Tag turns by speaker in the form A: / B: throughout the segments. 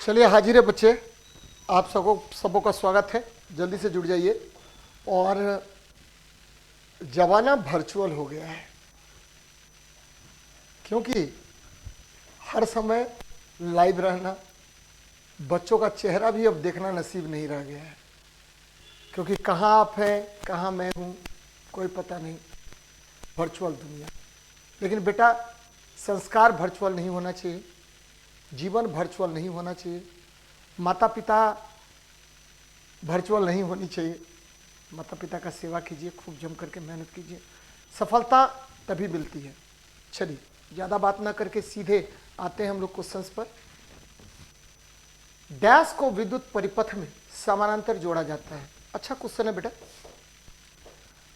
A: चलिए हाजिर है बच्चे, आप सबों का स्वागत है। जल्दी से जुड़ जाइए। और जमाना वर्चुअल हो गया है, क्योंकि हर समय लाइव रहना, बच्चों का चेहरा भी अब देखना नसीब नहीं रह गया है, क्योंकि कहाँ आप हैं कहाँ मैं हूँ कोई पता नहीं। वर्चुअल दुनिया। लेकिन बेटा, संस्कार वर्चुअल नहीं होना चाहिए, जीवन वर्चुअल नहीं होना चाहिए, माता पिता वर्चुअल नहीं होनी चाहिए। माता पिता का सेवा कीजिए, खूब जम करके मेहनत कीजिए, सफलता तभी मिलती है। चलिए ज़्यादा बात ना करके सीधे आते हैं हम लोग क्वेश्चंस पर। डैश को विद्युत परिपथ में समानांतर जोड़ा जाता है। अच्छा क्वेश्चन है बेटा।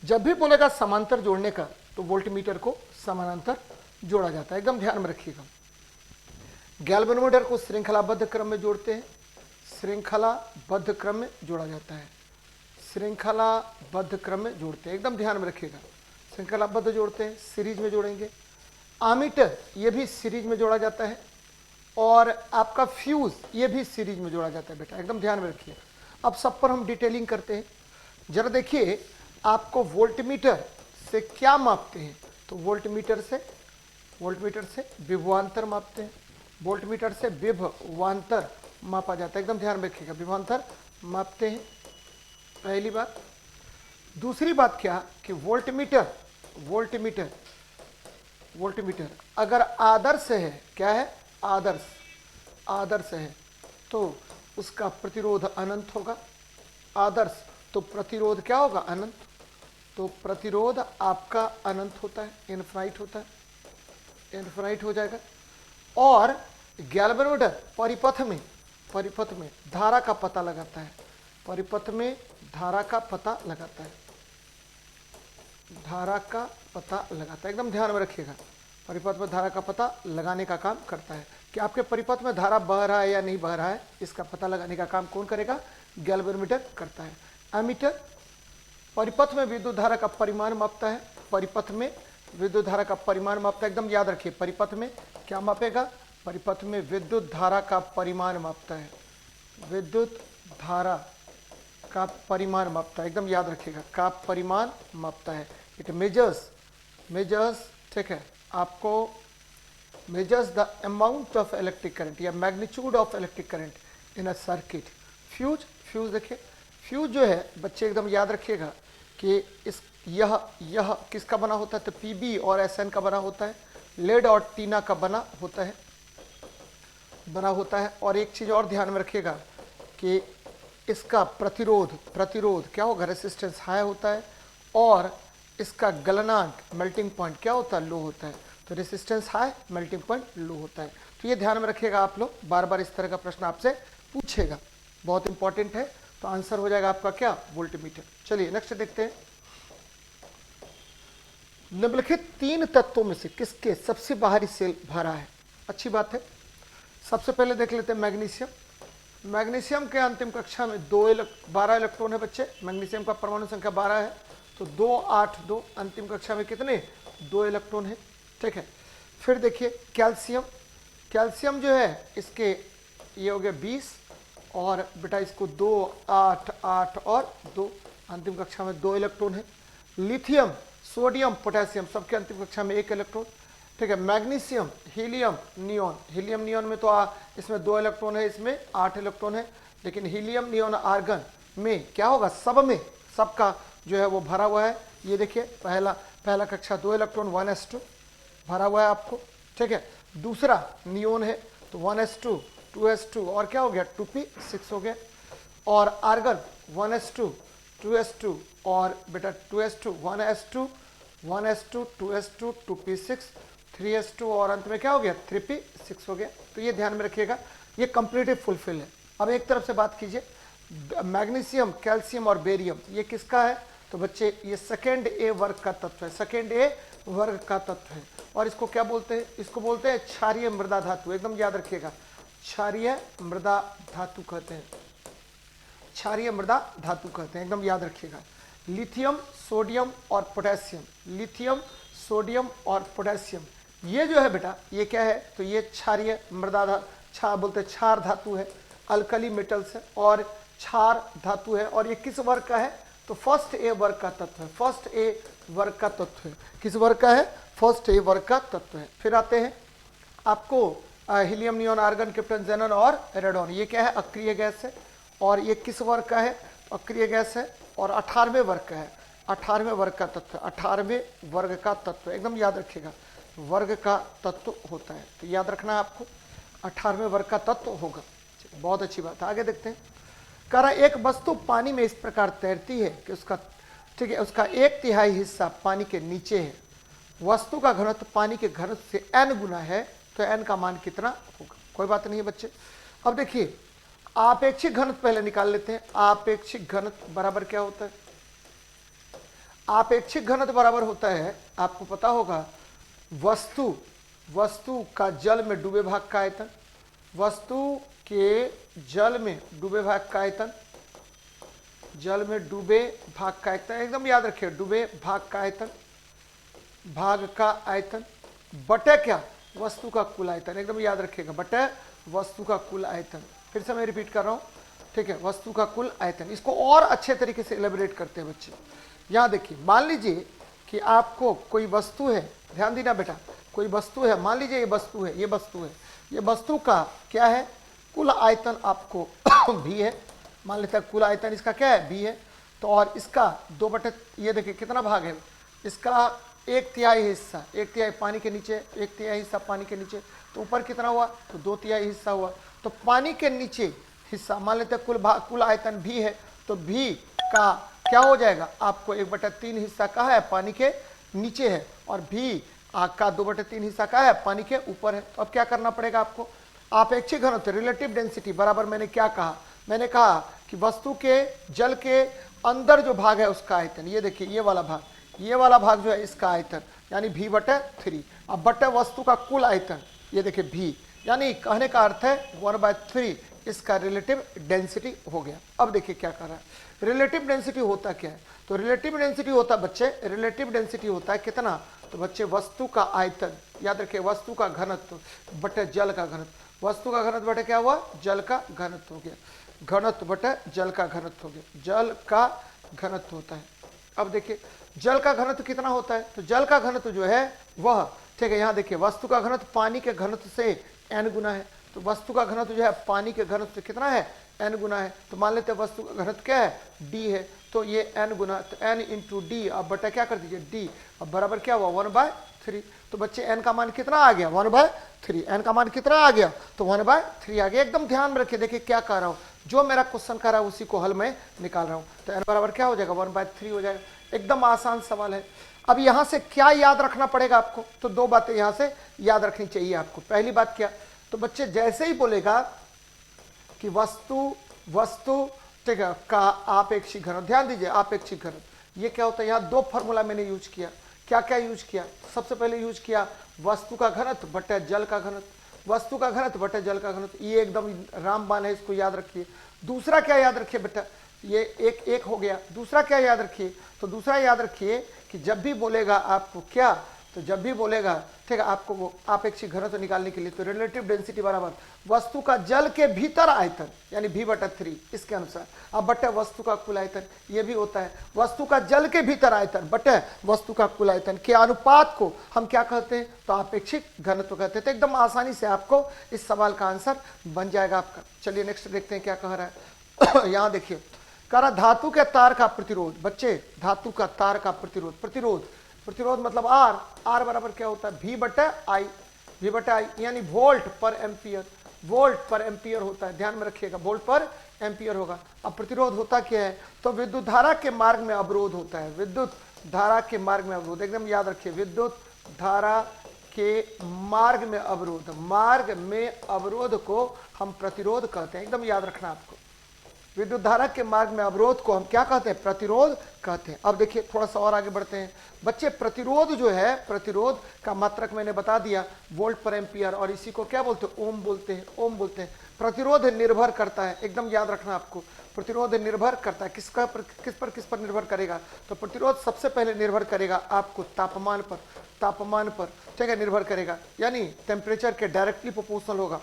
A: जब भी बोलेगा समांतर जोड़ने का तो वोल्टमीटर को समानांतर जोड़ा जाता है, एकदम ध्यान में रखिएगा। गैल्वेनोमीटर को श्रृंखलाबद्ध क्रम में जोड़ते हैं, श्रृंखलाबद्ध क्रम में जोड़ा जाता है, श्रृंखलाबद्ध क्रम में जोड़ते हैं, एकदम ध्यान में रखिएगा। श्रृंखलाबद्ध जोड़ते हैं, सीरीज में जोड़ेंगे। आमीटर ये भी सीरीज में जोड़ा जाता है, और आपका फ्यूज ये भी सीरीज में जोड़ा जाता है बेटा, एकदम ध्यान में रखिए। अब सब पर हम डिटेलिंग करते हैं। जरा देखिए, आपको वोल्टमीटर से क्या मापते हैं? तो वोल्टमीटर से विभवांतर मापते हैं, वोल्टमीटर से विभवांतर मापा जाता है, एकदम ध्यान में रखिएगा। विभवांतर मापते हैं, पहली बात। दूसरी बात क्या कि वोल्टमीटर अगर आदर्श है, क्या है? आदर्श है तो उसका प्रतिरोध अनंत होगा। आदर्श तो प्रतिरोध क्या होगा? अनंत। तो प्रतिरोध आपका अनंत होता है, इनफाइनाइट होता है, इनफाइनाइट हो जाएगा। और गैल्वेनोमीटर परिपथ में धारा का पता लगाता है, परिपथ में धारा का पता लगाता है, धारा का पता लगाता है, एकदम ध्यान में रखिएगा। परिपथ में धारा का पता लगाने का काम करता है कि आपके परिपथ में धारा बह रहा है या नहीं बह रहा है, इसका पता लगाने का काम कौन करेगा? गैल्वेनोमीटर करता है। एमीटर परिपथ में विद्युत धारा का परिमाण मापता है, परिपथ में विद्युत धारा का परिमाण मापता है, एकदम याद रखिए। परिपथ में क्या मापेगा? परिपथ में विद्युत धारा का परिमाण मापता है, विद्युत धारा का परिमाण मापता है, एकदम याद रखिएगा, का परिमाण मापता है। इट मेजर्स ठीक है, आपको measures the amount of electric current या magnitude of electric current in a circuit. Fuse देखिए, फ्यूज जो है बच्चे एकदम याद रखिएगा कि इस यह किसका बना होता है? तो पीबी और एसएन का बना होता है, लेड और टीना का बना होता है। और एक चीज और ध्यान में रखिएगा कि इसका प्रतिरोध क्या होगा? रेसिस्टेंस हाई होता है, और इसका गलनांक मेल्टिंग पॉइंट क्या होता है? लो होता है। तो रेसिस्टेंस हाई, मेल्टिंग पॉइंट लो होता है। तो ये ध्यान में रखिएगा आप लोग, बार बार इस तरह का प्रश्न आपसे पूछेगा, बहुत इंपॉर्टेंट है। तो आंसर हो जाएगा आपका क्या? वोल्टमीटर। चलिए नेक्स्ट देखते हैं। निम्नलिखित तीन तत्वों में से किसके सबसे बाहरी सेल भरा है? अच्छी बात है। सबसे पहले देख लेते हैं मैग्नीशियम। मैग्नीशियम के अंतिम कक्षा में 12 इलेक्ट्रॉन है बच्चे। मैग्नीशियम का परमाणु संख्या 12 है, तो 2, 8, 2। अंतिम कक्षा में कितने? 2 इलेक्ट्रॉन है, ठीक है। फिर देखिए कैल्शियम जो है, इसके ये हो गया 20, और बेटा इसको 2, 8, 8 और 2। अंतिम कक्षा में 2 इलेक्ट्रॉन है। लिथियम, सोडियम, पोटेशियम सबके अंतिम कक्षा में 1 इलेक्ट्रॉन, ठीक है। मैग्नीशियम, हीलियम, नियोन में तो इसमें 2 इलेक्ट्रॉन है, इसमें 8 इलेक्ट्रॉन है। लेकिन हीलियम, नियोन, आर्गन में क्या होगा? सबका जो है वो भरा हुआ है। ये देखिए, पहला कक्षा 2 इलेक्ट्रॉन 1s2 भरा हुआ है आपको, ठीक है। दूसरा नियोन है तो 1s2 2s2 और क्या हो गया? 2p6 हो गया। और आर्गन 1s2 2s2 और बेटा 2s2 1s2 2s2 2p6 3s2 और अंत में क्या हो गया? 3p6 हो गया। तो ये ध्यान में रखिएगा, ये कंप्लीटली फुलफिल है। अब एक तरफ से बात कीजिए, मैग्नीशियम, कैल्शियम और बेरियम ये किसका है? तो बच्चे ये सेकेंड ए वर्ग का तत्व है, सेकेंड ए वर्ग का तत्व है। और इसको क्या बोलते हैं? इसको बोलते हैं क्षारीय मृदा धातु, एकदम याद रखिएगा, क्षारीय मृदा धातु कहते हैं, क्षारीय मृदा धातु कहते हैं, एकदम याद रखिएगा। लिथियम, सोडियम और पोटेशियम, ये जो है बेटा, ये क्या है? तो ये क्षारीय मृदा क्षार बोलते हैं, क्षार धातु है, अल्कली मेटल्स है और क्षार धातु है। और ये किस वर्ग का है? तो फर्स्ट ए वर्ग का तत्व है, फर्स्ट ए वर्ग का तत्व है। किस वर्ग का है? फर्स्ट ए वर्ग का तत्व है। फिर आते हैं आपको हीलियम, नियॉन, आर्गन, क्रिप्टन, ज़ेनन और रेडॉन। ये क्या है? अक्रिय गैस है। और ये किस वर्ग का है? अक्रिय गैस है और 18वें वर्ग का है, 18वें वर्ग का तत्व, 18वें वर्ग का तत्व, एकदम याद रखिएगा, वर्ग का तत्व होता है। तो याद रखना है आपको, 18वें वर्ग का तत्व होगा। बहुत अच्छी बात है। आगे देखते हैं। कह रहा एक वस्तु पानी में इस प्रकार तैरती है कि उसका, ठीक है, उसका 1/3 हिस्सा पानी के नीचे है। वस्तु का घनत्व पानी के घनत्व से n गुना है, तो n का मान कितना होगा? कोई बात नहीं है बच्चे। अब देखिए आपेक्षिक घनत्व पहले निकाल लेते हैं। आपेक्षिक घनत्व बराबर क्या होता है? आपेक्षिक घनत्व बराबर होता है, आपको पता होगा, वस्तु का जल में डूबे भाग का आयतन, वस्तु के जल में डूबे भाग का आयतन, जल में डूबे भाग का आयतन, एकदम याद रखिए, डूबे भाग का आयतन, भाग का आयतन बटे क्या? वस्तु का कुल आयतन, एकदम याद रखिएगा, बटे वस्तु का कुल आयतन। फिर से मैं रिपीट कर रहा हूं, ठीक है, वस्तु का कुल आयतन। इसको और अच्छे तरीके से एलिब्रेट करते हैं बच्चे। यहां देखिए, मान लीजिए कि आपको कोई वस्तु है, ध्यान देना बेटा, कोई वस्तु है, मान लीजिए ये वस्तु है, ये वस्तु है, ये वस्तु का क्या है? कुल आयतन आपको भी है, मान लेते हैं कुल आयतन इसका क्या है? भी है। तो और इसका 2/, ये देखिए कितना भाग है, इसका 1/3 हिस्सा, 1/3 पानी के नीचे, 1/3 हिस्सा पानी के नीचे, तो ऊपर कितना हुआ? तो 2/3 हिस्सा हुआ। तो पानी के नीचे हिस्सा, मान लेते हैं कुल आयतन भी है, तो भी का क्या हो जाएगा? आपको 1/3 हिस्सा का है पानी के नीचे है, और भी का 2/3 हिस्सा का है पानी के ऊपर है। तो अब क्या करना पड़ेगा आपको? आपेक्षिक घनत्व, रिलेटिव डेंसिटी बराबर, मैंने क्या कहा? मैंने कहा कि वस्तु के जल के अंदर जो भाग है उसका आयतन, ये देखिए ये वाला भाग, ये वाला भाग जो है इसका आयतन, यानी v/3। अब बटे वस्तु का कुल आयतन, ये देखिए v, यानी कहने का अर्थ है 1/3 इसका रिलेटिव डेंसिटी हो गया। अब देखिए क्या कर रहा है, रिलेटिव डेंसिटी होता क्या है? तो रिलेटिव डेंसिटी होता बच्चे, रिलेटिव डेंसिटी होता है कितना? तो बच्चे वस्तु का आयतन, याद रखिए, वस्तु का घनत्व बटे जल का घनत्व, वस्तु का घनत्व बटे क्या हुआ? जल का घनत्व हो गया, घनत्व बटे जल का घनत्व हो गया, जल का घनत्व होता है। अब देखिए जल का घनत्व कितना होता है? तो जल का घनत्व जो है वह, ठीक है, यहाँ देखिए वस्तु का घनत्व पानी के घनत्व से n गुना है, तो वस्तु का घनत्व जो है पानी के घनत्व से कितना है? n गुना है। तो मान लेते हैं वस्तु का घनत्व क्या है? d है, तो ये n गुना, तो n इंटू डी, अब बटा क्या कर दीजिए? d, अब बराबर क्या हुआ? 1/3। तो बच्चे n का मान कितना आ गया? 1/3। n का मान कितना आ गया? तो 1/3 आ गया। एकदम ध्यान में रखिए, देखिए क्या कर रहा हूँ, जो मेरा क्वेश्चन कर रहा है उसी को हल में निकाल रहा हूँ। तो n बराबर क्या हो जाएगा? 1/3 हो जाएगा। एकदम आसान सवाल है। अब यहां से क्या याद रखना पड़ेगा आपको? तो 2 बातें यहां से याद रखनी चाहिए आपको। पहली बात क्या? तो बच्चे जैसे ही बोलेगा कि वस्तु ठीक है का आपेक्षिक घनत्व, ध्यान दीजिए आपेक्षिक घनत्व, ये क्या होता है? यहाँ 2 फॉर्मूला मैंने यूज किया। क्या क्या यूज किया? सबसे पहले यूज किया वस्तु का घनत्व बटे जल का घनत्व, वस्तु का घनत्व बटे जल का घनत्व, ये एकदम रामबाण है, इसको याद रखिए। दूसरा क्या याद रखिए बेटा? ये एक हो गया। दूसरा क्या याद रखिए? तो दूसरा याद रखिए कि जब भी बोलेगा आपको क्या, तो जब भी बोलेगा, ठीक है, आपको वो आपेक्षिक घनत्व निकालने के लिए, तो रिलेटिव डेंसिटी बराबर वस्तु का जल के भीतर आयतन, यानी v/3 इसके अनुसार, अब बटे वस्तु का कुल आयतन, ये भी होता है वस्तु का जल के भीतर आयतन बटे वस्तु का कुल आयतन के अनुपात को हम क्या कहते हैं? तो आपेक्षिक घनत्व कहते हैं। तो एकदम आसानी से आपको इस सवाल का आंसर बन जाएगा आपका। चलिए नेक्स्ट देखते हैं क्या कह रहा है। यहाँ देखिए, कह रहा धातु के तार का प्रतिरोध, बच्चे धातु का तार का प्रतिरोध मतलब R बराबर क्या होता है? v/I, यानी वोल्ट पर एम्पियर होता है। ध्यान में रखिएगा, वोल्ट पर एम्पियर होगा। अब प्रतिरोध होता क्या है? तो विद्युत धारा के मार्ग में अवरोध होता है, विद्युत धारा के मार्ग में अवरोध, एकदम याद रखिए, विद्युत धारा के मार्ग में अवरोध को हम प्रतिरोध कहते हैं। एकदम याद रखना आपको, विद्युत धारा के मार्ग में अवरोध को हम क्या कहते हैं? प्रतिरोध कहते हैं। अब देखिए थोड़ा सा और आगे बढ़ते हैं बच्चे। प्रतिरोध जो है, प्रतिरोध का मात्रक मैंने बता दिया, वोल्ट पर एम्पियर, और इसी को क्या बोलते हैं? ओम बोलते हैं। प्रतिरोध निर्भर करता है, एकदम याद रखना आपको, प्रतिरोध निर्भर करता है किस पर निर्भर करेगा? तो प्रतिरोध सबसे पहले निर्भर करेगा आपको तापमान पर, ठीक है, निर्भर करेगा, यानी टेम्परेचर के डायरेक्टली प्रोपोर्शनल होगा।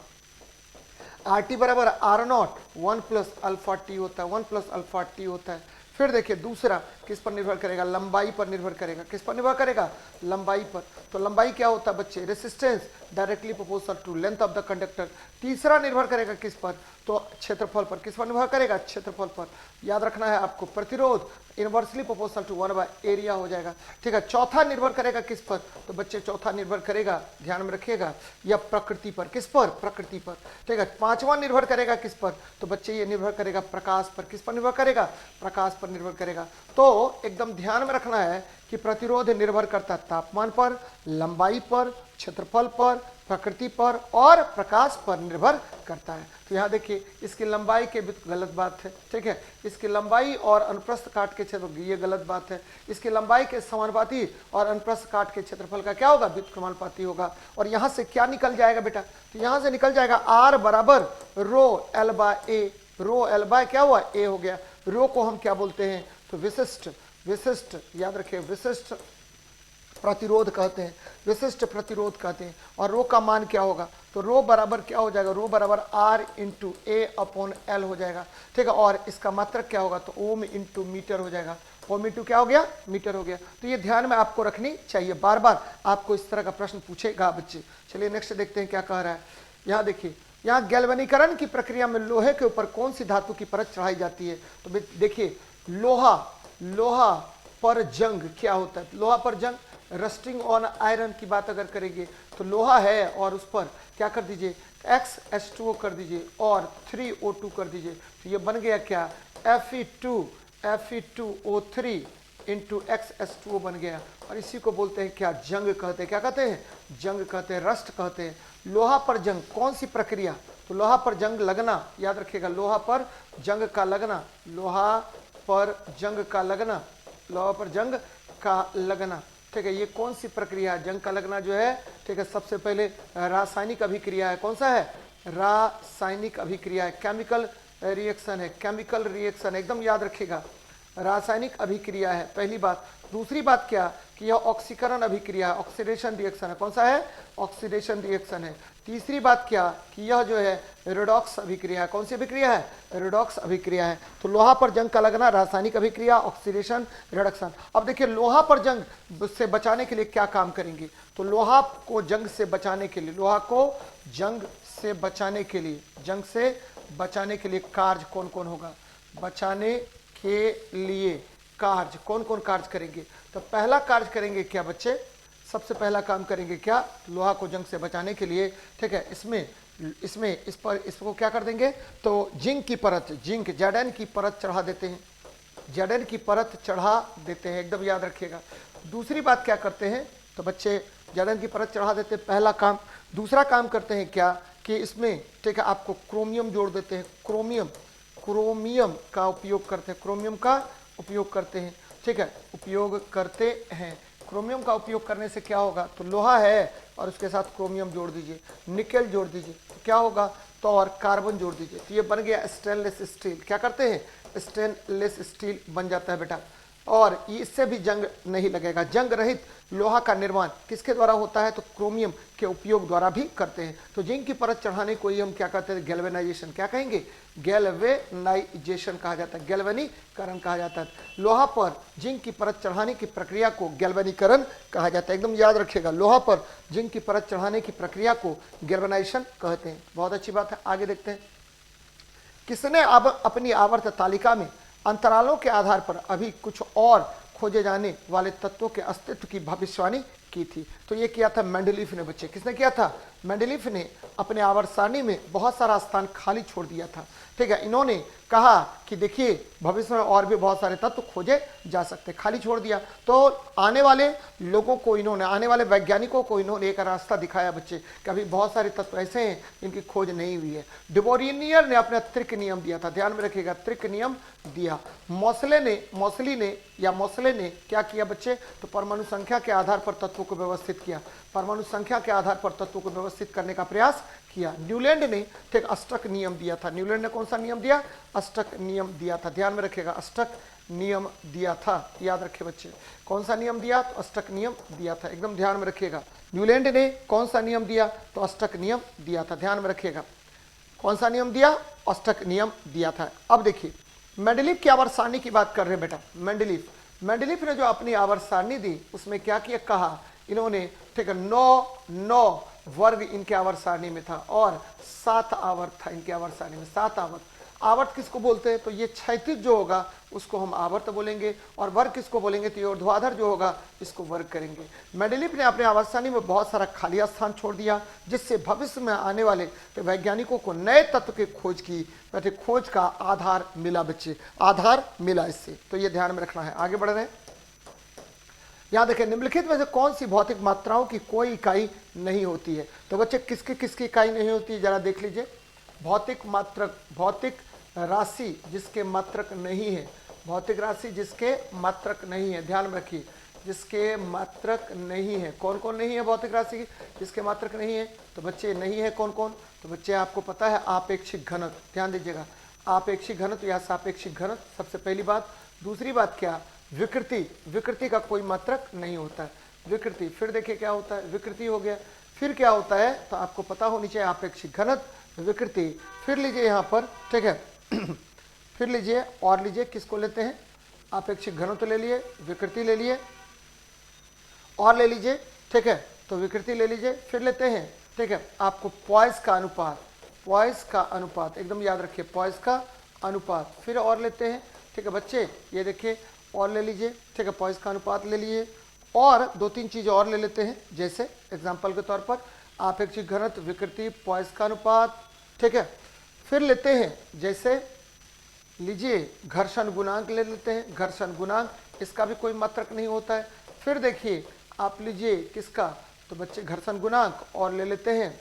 A: आर टी बराबर R nought 1 plus alpha T होता है, 1 प्लस अल्फा टी होता है। फिर देखिए दूसरा किस पर निर्भर करेगा, लंबाई पर निर्भर करेगा। किस पर निर्भर करेगा, लंबाई पर। तो लंबाई क्या होता है बच्चे, resistance directly proportional to length of the conductor. तीसरा निर्भर करेगा किस पर, तो क्षेत्रफल पर। किस पर निर्भर करेगा, क्षेत्रफल पर। याद रखना है आपको, प्रतिरोध इनवर्सली प्रोपोर्शनल टू 1/एरिया हो जाएगा। ठीक है, चौथा निर्भर करेगा किस पर, तो बच्चे चौथा निर्भर करेगा, ध्यान में रखिएगा, या प्रकृति पर। किस पर, प्रकृति पर। ठीक है, पांचवा निर्भर करेगा किस पर, तो बच्चे ये निर्भर करेगा प्रकाश पर। किस पर निर्भर करेगा, प्रकाश पर निर्भर करेगा। तो एकदम ध्यान में रखना है कि प्रतिरोध निर्भर करता है तापमान पर, लंबाई पर, क्षेत्रफल पर, प्रकृति पर और प्रकाश पर निर्भर करता है। तो यहाँ देखिए इसकी लंबाई के गलत बात है। ठीक है, इसकी लंबाई और अनुप्रस्थ काट के क्षेत्र, ये गलत बात है। इसकी लंबाई के समानुपाती और अनुप्रस्थ काट के क्षेत्रफल का क्या होगा, व्युत्क्रमानुपाती होगा। और यहाँ से क्या निकल जाएगा बेटा, तो यहाँ से निकल जाएगा आर बराबर rho L by A. Rho L by क्या हुआ, ए हो गया। रो को हम क्या बोलते हैं, तो विशिष्ट, विशिष्ट याद रखिए, विशिष्ट प्रतिरोध कहते हैं, विशिष्ट प्रतिरोध कहते हैं। और रो का मान क्या होगा, तो रो बराबर क्या हो जाएगा, रो बराबर R into A upon L हो जाएगा। ठीक है, और इसका मात्रक क्या होगा, तो ओम इंटू मीटर हो जाएगा। ओम इंटू क्या हो गया, मीटर हो गया। तो ये ध्यान में आपको रखनी चाहिए, बार बार आपको इस तरह का प्रश्न पूछेगा बच्चे। चलिए नेक्स्ट देखते हैं क्या कह रहा है। यहाँ देखिए, यहाँ गैल्वेनीकरण की प्रक्रिया में लोहे के ऊपर कौन सी धातु की परत चढ़ाई जाती है, तो देखिए लोहा, लोहा पर जंग क्या होता है, लोहा पर जंग, रस्टिंग ऑन आयरन की बात अगर करेंगे तो लोहा है और उस पर क्या कर दीजिए, XH2O कर दीजिए और 3O2 कर दीजिए। तो ये बन गया क्या, Fe2O3 इंटू XH2O बन गया। और इसी को बोलते हैं क्या, जंग कहते हैं। क्या कहते हैं, जंग कहते हैं, रस्ट कहते हैं। लोहा पर जंग कौन सी प्रक्रिया, तो लोहा पर जंग लगना, याद रखिएगा, लोहा पर जंग का लगना, लोहा पर जंग का लगना, लोहा पर जंग का लगना। ठीक है, ये कौन सी प्रक्रिया है, जंग का लगना जो है। ठीक है, सबसे पहले रासायनिक अभिक्रिया है। कौन सा है, रासायनिक अभिक्रिया है, केमिकल रिएक्शन है, केमिकल रिएक्शन, एकदम याद रखिएगा, रासायनिक अभिक्रिया है, पहली बात। दूसरी बात क्या, कि यह ऑक्सीकरण अभिक्रिया है, ऑक्सीडेशन रिएक्शन है। कौन सा है, ऑक्सीडेशन रिएक्शन है। तीसरी बात क्या, कि यह जो है रेडॉक्स अभिक्रिया है। कौन सी अभिक्रिया है, रेडॉक्स अभिक्रिया है। तो लोहा पर जंग का लगना, रासायनिक अभिक्रिया, ऑक्सीडेशन, रिडक्शन। अब देखिए लोहा पर जंग से बचाने के लिए क्या काम करेंगे, तो लोहा को जंग से बचाने के लिए, लोहा को जंग से बचाने के लिए, जंग से बचाने के लिए कार्य कौन कौन होगा, बचाने के लिए कार्य कौन कौन कार्य करेंगे, तो पहला कार्य करेंगे क्या बच्चे, सबसे पहला काम करेंगे क्या, लोहा को जंग से बचाने के लिए। ठीक है, इस पर इसको क्या कर देंगे, तो जिंक की परत, जिंक Zn की परत चढ़ा देते हैं, Zn की परत चढ़ा देते हैं, एकदम याद रखिएगा। दूसरी बात क्या करते हैं, तो बच्चे Zn की परत चढ़ा देते हैं, पहला काम। दूसरा काम करते हैं क्या, कि इसमें ठीक है आपको क्रोमियम जोड़ देते हैं, क्रोमियम, क्रोमियम का उपयोग करते हैं, क्रोमियम का उपयोग करते हैं। ठीक है, उपयोग करते हैं। क्रोमियम का उपयोग करने से क्या होगा, तो लोहा है और उसके साथ क्रोमियम जोड़ दीजिए, निकेल जोड़ दीजिए, तो क्या होगा, तो और कार्बन जोड़ दीजिए, तो ये बन गया स्टेनलेस स्टील। क्या करते हैं, स्टेनलेस स्टील बन जाता है बेटा। और इससे भी जंग नहीं लगेगा। जंग रहित लोहा का निर्माण किसके द्वारा होता है, तो क्रोमियम के उपयोग द्वारा भी करते हैं। तो जिंक की परत चढ़ाने को ही हम क्या कहते हैं, गैल्वेनाइजेशन। क्या कहेंगे, गैल्वेनाइजेशन कहा जाता है, गैल्वेनीकरण कहा जाता है। लोहा पर जिंक की परत चढ़ाने की प्रक्रिया को गैल्वेनीकरण कहा जाता है, एकदम याद रखिएगा, लोहा पर जिंक की परत चढ़ाने की प्रक्रिया को गैल्वेनाइजेशन कहते हैं। बहुत अच्छी बात है, आगे देखते हैं। किसने अब अपनी आवर्त तालिका में अंतरालों के आधार पर अभी कुछ और खोजे जाने वाले तत्वों के अस्तित्व की भविष्यवाणी की थी, तो ये किया था मेंडलीफ ने बच्चे। किसने किया था, मेंडलीफ ने अपने आवर्त सारणी में बहुत सारा स्थान खाली छोड़ दिया था। ठीक है, इन्होंने कहा कि देखिए भविष्य में और भी बहुत सारे तत्व खोजे जा सकते, खाली छोड़ दिया। तो आने वाले लोगों को इन्होंने, आने वाले वैज्ञानिकों को इन्होंने एक रास्ता दिखाया बच्चे, कि अभी बहुत सारे तत्व ऐसे हैं जिनकी खोज नहीं हुई है। डिबोरिनियर ने अपना त्रिक नियम दिया था, ध्यान में रखिएगा, त्रिक नियम दिया। मौसले ने क्या किया बच्चे, तो परमाणु संख्या के आधार पर तत्वों को व्यवस्थित किया, परमाणु संख्या के आधार पर तत्वों को व्यवस्थित करने का प्रयास किया। न्यूलैंड ने एक अष्टक नियम दिया था, न्यूलैंड ने कौन सा नियम दिया, अष्टक नियम दिया था, ध्यान में रखिएगा, अष्टक नियम दिया था, याद रखिए बच्चे, कौन सा नियम दिया, तो अष्टक नियम दिया था, एकदम ध्यान में रखिएगा। न्यूलैंड ने कौन सा नियम दिया, तो अष्टक नियम दिया था, ध्यान में रखिएगा, कौन सा नियम दिया? ऑस्टक नियम दिया था। अब देखिए मेंडलीफ की आवर्त सारणी की बात कर रहे हैं बेटा। मेंडलीफ ने जो अपनी आवर्त सारणी दी उसमें क्या किया, कहा इन्होंने, ठीक है, 9 वर्ग इनके आवर्त सारणी में था और 7 आवर्त था इनके आवर्त सारणी में, 7 आवर्त। आवर्त किसको बोलते हैं? तो ये क्षैतिज जो होगा उसको हम आवर्त बोलेंगे, और वर्ग किसको बोलेंगे? तो ये ऊर्ध्वाधर जो होगा इसको वर्ग करेंगे। मेंडलीफ ने अपने आवर्त सारणी में बहुत सारा खाली स्थान छोड़ दिया, जिससे भविष्य में आने वाले वैज्ञानिकों को नए तत्व की खोज की, खोज का आधार मिला बच्चे, आधार मिला इससे। तो ये ध्यान में रखना है। आगे बढ़ रहे हैं, यहाँ देखें निम्नलिखित में से कौन सी भौतिक मात्राओं की कोई इकाई नहीं होती है? तो बच्चे किसकी किसकी इकाई नहीं होती है जरा देख लीजिए। भौतिक मात्रक, भौतिक राशि जिसके मात्रक नहीं है, भौतिक राशि जिसके मात्रक नहीं है, ध्यान में रखिए, जिसके मात्रक नहीं है। कौन कौन नहीं है भौतिक राशि जिसके मात्रक नहीं है? तो बच्चे नहीं है कौन कौन? तो बच्चे आपको पता है आपेक्षिक घनत्व, ध्यान दीजिएगा, आपेक्षिक घनत्व या सापेक्षिक घनत्व सबसे पहली बात। दूसरी बात क्या? विकृति, विकृति का कोई मात्रक नहीं होता है, विकृति। फिर देखिए क्या होता है, विकृति हो गया। फिर क्या होता है? तो आपको पता होनी चाहिए आपेक्षिक घनत्व, विकृति। फिर लीजिए यहाँ पर, ठीक है फिर लीजिए और लीजिए, किसको लेते हैं? आपेक्षिक घनत्व ले लिए, विकृति ले लिए और ले लीजिए, ठीक है, तो विकृति ले लीजिए। फिर लेते हैं, ठीक है, आपको पॉइस का अनुपात, पॉइस का अनुपात एकदम याद रखिए, पॉइस का अनुपात। फिर और लेते हैं, ठीक है बच्चे, ये देखिए और ले लीजिए, ठीक है, पॉइस का अनुपात ले लिए और 2-3 चीज़ और ले लेते हैं, जैसे एग्जाम्पल के तौर पर आपेक्षिक घनत्व, विकृति, पॉइस का अनुपात, ठीक है। फिर लेते हैं जैसे लीजिए घर्षण गुणांक ले लेते हैं, घर्षण गुणांक, इसका भी कोई मात्रक नहीं होता है। फिर देखिए आप लीजिए किसका? तो बच्चे घर्षण गुणांक, और ले लेते हैं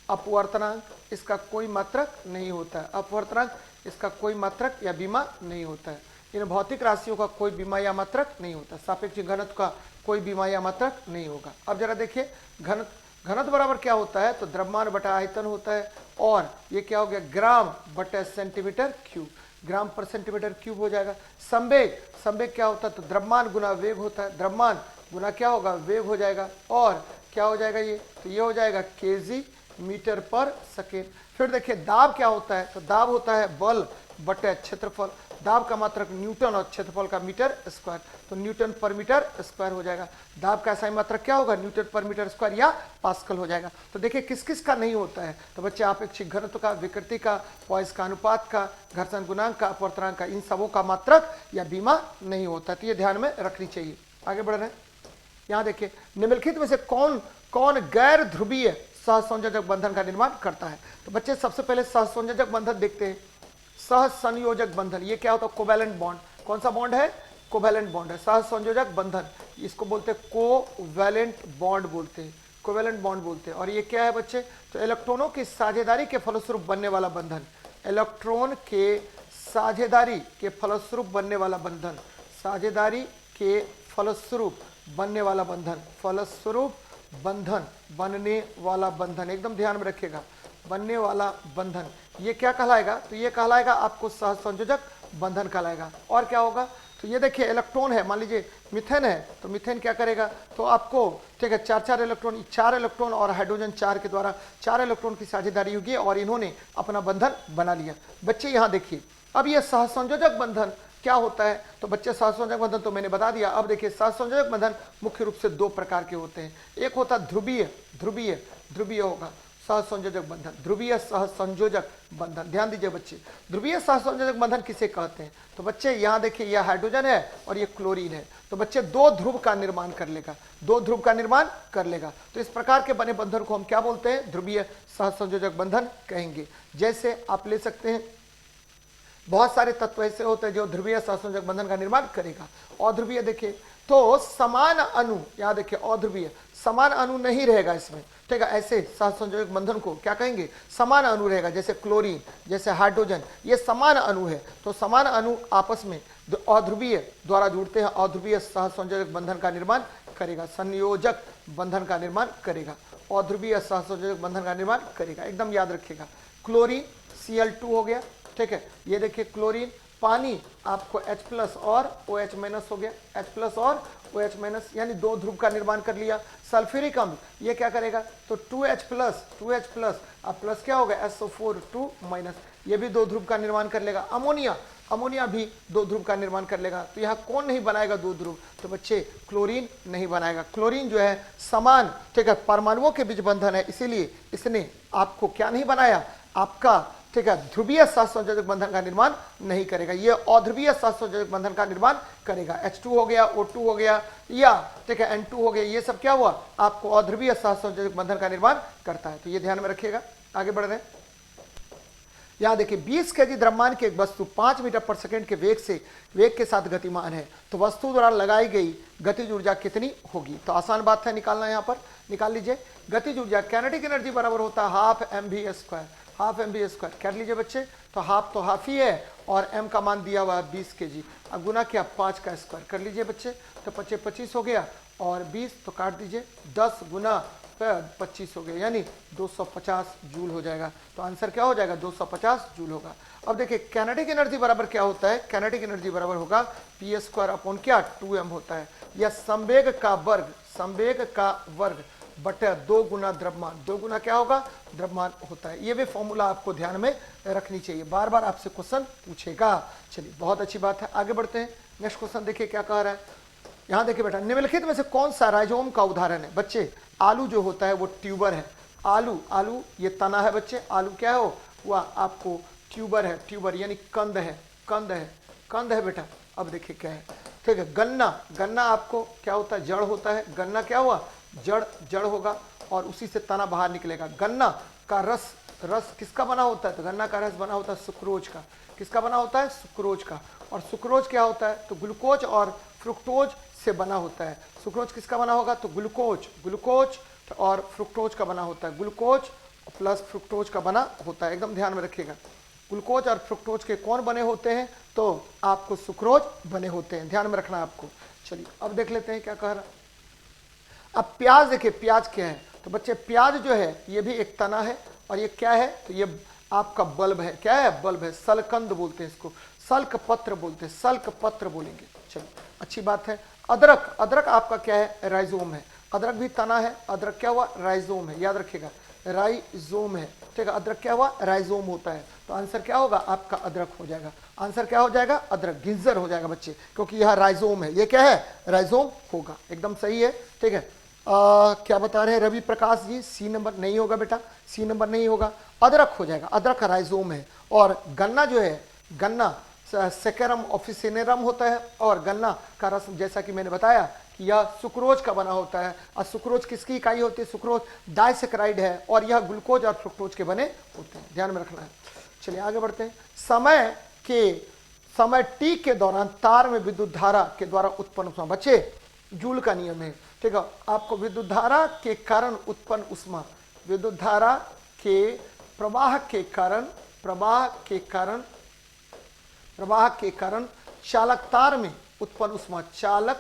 A: अपवर्तनांक, इसका कोई मात्रक नहीं होता है, अपवर्तनांक इसका कोई मात्रक या बीमा नहीं होता है। इन भौतिक राशियों का कोई बीमा या मात्रक नहीं होता, सापेक्षिक घनत्व का कोई बीमा या मात्रक नहीं होगा। अब जरा देखिए घनत्व बराबर क्या होता है? तो द्रव्यमान बटा आयतन होता है, और ये क्या हो गया? ग्राम बटा सेंटीमीटर क्यूब, ग्राम पर सेंटीमीटर क्यूब हो जाएगा। संवेग, संवेग क्या होता है? तो द्रव्यमान गुना वेग होता है, द्रव्यमान गुना क्या होगा? वेग हो जाएगा। और क्या हो जाएगा ये? तो ये हो जाएगा केजी मीटर पर सेकेंड। फिर देखिए दाब क्या होता है? तो दाब होता है बल बटे क्षेत्रफल, दाब का मात्रक न्यूटन और क्षेत्रफल का मीटर स्क्वायर, तो न्यूटन पर मीटर स्क्वायर हो जाएगा। दाब का ऐसा मात्रक क्या होगा? न्यूटन पर मीटर स्क्वायर या पास्कल हो जाएगा। तो देखिए किस किस का नहीं होता है? तो बच्चे आपेक्षिक घनत्व का, विकृति का, पॉइस का अनुपात का, घर्षण गुणांक का, अपवर्तनांक का, इन सबों का मात्रक या बीमा नहीं होता। तो ये ध्यान में रखनी चाहिए। आगे बढ़ रहे हैं, यहाँ देखिए निम्नलिखित में से कौन कौन गैर ध्रुवीय सहसंयोजक बंधन का निर्माण करता है? तो बच्चे सबसे पहले सहसंयोजक बंधन देखते हैं। सहसंयोजक बंधन, ये क्या होता है? Covalent bond. कौन सा बॉन्ड है? कोवैलेंट बॉन्ड है। सहसंयोजक बंधन, इसको बोलते हैं कोवैलेंट बॉन्ड बोलते हैं, कोवैलेंट बॉन्ड बोलते हैं। और ये क्या है बच्चे? तो इलेक्ट्रॉनों की साझेदारी के फलस्वरूप बनने वाला बंधन, इलेक्ट्रॉन के साझेदारी के फलस्वरूप बनने वाला बंधन, साझेदारी के फलस्वरूप बनने वाला बंधन, फलस्वरूप बंधन, बनने वाला बंधन, एकदम ध्यान में रखिएगा, बनने वाला बंधन, ये क्या कहलाएगा? तो ये कहलाएगा आपको सहसंयोजक बंधन कहलाएगा। और क्या होगा? तो ये देखिए इलेक्ट्रॉन है, मान लीजिए मीथेन है, तो मीथेन क्या करेगा? तो आपको, ठीक है, 4 इलेक्ट्रॉन, 4 इलेक्ट्रॉन और हाइड्रोजन 4 के द्वारा 4 इलेक्ट्रॉन की साझेदारी होगी और इन्होंने अपना बंधन बना लिया। बच्चे यहाँ देखिए, अब ये सहसंयोजक बंधन क्या होता है? तो बच्चे सहसंयोजक बंधन तो मैंने बता दिया। अब देखिए सहसंयोजक बंधन मुख्य रूप से 2 प्रकार के होते हैं। एक होता है ध्रुवीय, ध्रुवीय, ध्रुवीय होगा सहसंयोजक बंधन, ध्रुवीय सहसंयोजक बंधन। ध्यान दीजिए बच्चे, ध्रुवीय सहसंयोजक बंधन किसे कहते हैं? तो बच्चे यहाँ देखिए, यह हाइड्रोजन है और ये क्लोरीन है, तो बच्चे 2 ध्रुव का निर्माण कर लेगा, 2 ध्रुव का निर्माण कर लेगा। तो इस प्रकार के बने बंधन को हम क्या बोलते हैं? ध्रुवीय सहसंयोजक बंधन कहेंगे। जैसे आप ले सकते हैं, बहुत सारे तत्व ऐसे होते हैं जो ध्रुवीय सहसंयोजक बंधन का निर्माण करेगा। अध्रुवीय देखिए तो समान अणु, यहाँ देखिए अध्रुवीय, समान अणु नहीं रहेगा इसमें, ठीक है, ऐसे सहसंयोजक बंधन को क्या कहेंगे? समान अणु रहेगा। जैसे क्लोरीन, जैसे हाइड्रोजन, ये समान अणु है, तो समान अणु आपस में अध्रुवीय द्वारा जुड़ते हैं, अध्रुवीय सहसंयोजक बंधन का निर्माण करेगा, संयोजक बंधन का निर्माण करेगा, अध्रुवीय सहसंयोजक बंधन का निर्माण करेगा, एकदम याद रखिएगा। क्लोरीन Cl2 हो गया, ठीक है, ये देखिए क्लोरीन पानी आपको H प्लस और OH माइनस हो गया, H प्लस और OH माइनस, यानी दो ध्रुव का निर्माण कर लिया। सल्फ्यूरिक अम्ल ये क्या करेगा, तो 2H प्लस अब प्लस क्या होगा SO4 2 माइनस, ये भी दो ध्रुव का निर्माण कर लेगा। अमोनिया भी दो ध्रुव का निर्माण कर लेगा। तो यहाँ कौन नहीं बनाएगा दो ध्रुव, तो बच्चे क्लोरीन नहीं बनाएगा। क्लोरीन जो है समान, ठीक है, परमाणुओं के बीच बंधन है, इसीलिए इसने आपको क्या नहीं बनाया, आपका, ठीक है, ध्रुवीय सहसंयोजक बंधन का निर्माण नहीं करेगा। ये अध्रुवीय सहसंयोजक बंधन का निर्माण करेगा। H2 हो गया, O2 हो गया, या ठीक है N2 हो गया, ये सब क्या हुआ, आपको अध्रुवीय सहसंयोजक बंधन का निर्माण करता है। तो ये ध्यान में रखिएगा। आगे बढ़ रहे हैं, यहां देखिए 20 केजी द्रव्यमान की एक वस्तु 5 मीटर पर सेकंड के वेग के साथ गतिमान है, तो वस्तु द्वारा लगाई गई गतिज ऊर्जा कितनी होगी। तो आसान बात है निकालना, यहां पर निकाल लीजिए। गतिज ऊर्जा काइनेटिक एनर्जी बराबर होता है हाफ mv², कर लीजिए बच्चे। तो हाफ ही है और m का मान दिया हुआ है 20 केजी, अब गुना किया 5 का स्क्वायर, कर लीजिए बच्चे। तो 25 हो गया और 20 तो काट दीजिए, 10 गुना 25 हो गया, यानी 250 जूल हो जाएगा। तो आंसर क्या हो जाएगा, 250 जूल होगा। अब देखिए काइनेटिक एनर्जी बराबर क्या होता है, काइनेटिक एनर्जी बराबर होगा p² अपॉन क्या 2m होता है, या संवेग का वर्ग बटे 2 गुना द्रव्यमान, 2 गुना क्या होगा द्रव्यमान होता है। ये भी फॉर्मूला आपको ध्यान में रखनी चाहिए, बार बार आपसे क्वेश्चन पूछेगा। चलिए बहुत अच्छी बात है, आगे बढ़ते हैं। नेक्स्ट क्वेश्चन देखिए क्या कह रहा है। यहां देखिए बेटा, निम्नलिखित में से कौन सा राइजोम का उदाहरण है। बच्चे आलू जो होता है वो ट्यूबर है, आलू ये तना है बच्चे, आलू क्या है वह आपको ट्यूबर है, ट्यूबर यानी कंद है बेटा। अब देखिए क्या है, ठीक है, गन्ना आपको क्या होता है, जड़ होता है। गन्ना क्या हुआ, जड़ होगा और उसी से तना बाहर निकलेगा। गन्ना का रस किसका बना होता है, तो गन्ना का रस बना होता है सुक्रोज का। किसका बना होता है, सुक्रोज का। और सुक्रोज क्या होता है, तो ग्लूकोज और फ्रुक्टोज से बना होता है। सुक्रोज किसका बना होगा, तो ग्लूकोज और फ्रुक्टोज का बना होता है, ग्लूकोज प्लस फ्रुक्टोज का बना होता है। एकदम ध्यान में रखिएगा, ग्लूकोज और फ्रुक्टोज के कौन बने होते हैं, तो आपको सुक्रोज बने होते हैं, ध्यान में रखना आपको। चलिए अब देख लेते हैं क्या कह रहा है। अब प्याज देखिए, प्याज क्या है, तो बच्चे प्याज जो है ये भी एक तना है, और ये क्या है, तो ये आपका बल्ब है। क्या है, बल्ब है, सलकंद बोलते हैं इसको, सल्क पत्र बोलते हैं, सल्क पत्र बोलेंगे। चलिए अच्छी बात है। अदरक आपका क्या है, राइजोम है। अदरक भी तना है, अदरक क्या हुआ, राइजोम है, याद रखिएगा राइजोम है, ठीक है। अदरक क्या हुआ, राइजोम होता है। तो आंसर क्या होगा आपका, अदरक हो जाएगा। आंसर क्या हो जाएगा, अदरक, गिंजर हो जाएगा बच्चे, क्योंकि यह राइजोम है, ये क्या है, राइजोम होगा। एकदम सही है, ठीक है। क्या बता रहे हैं रवि प्रकाश जी, सी नंबर नहीं होगा बेटा, सी नंबर नहीं होगा, अदरक हो जाएगा। अदरक राइजोम है। और गन्ना जो है, गन्ना सेकेरम ऑफिसिनेरम होता है, और गन्ना का रस जैसा कि मैंने बताया कि यह सुक्रोज का बना होता है। और सुक्रोज किसकी इकाई होती है, सुक्रोज डाइसेक्राइड है, और यह ग्लूकोज और फ्रुक्टोज के बने होते हैं, ध्यान में रखना है। चलिए आगे बढ़ते हैं। समय टी के दौरान तार में विद्युत धारा के द्वारा उत्पन्न उष्मा, बच्चे जूल का नियम है, ठीक है। आपको विद्युत धारा के कारण उत्पन्न उष्मा, विद्युत धारा के प्रवाह के कारण चालक तार में उत्पन्न उष्मा, चालक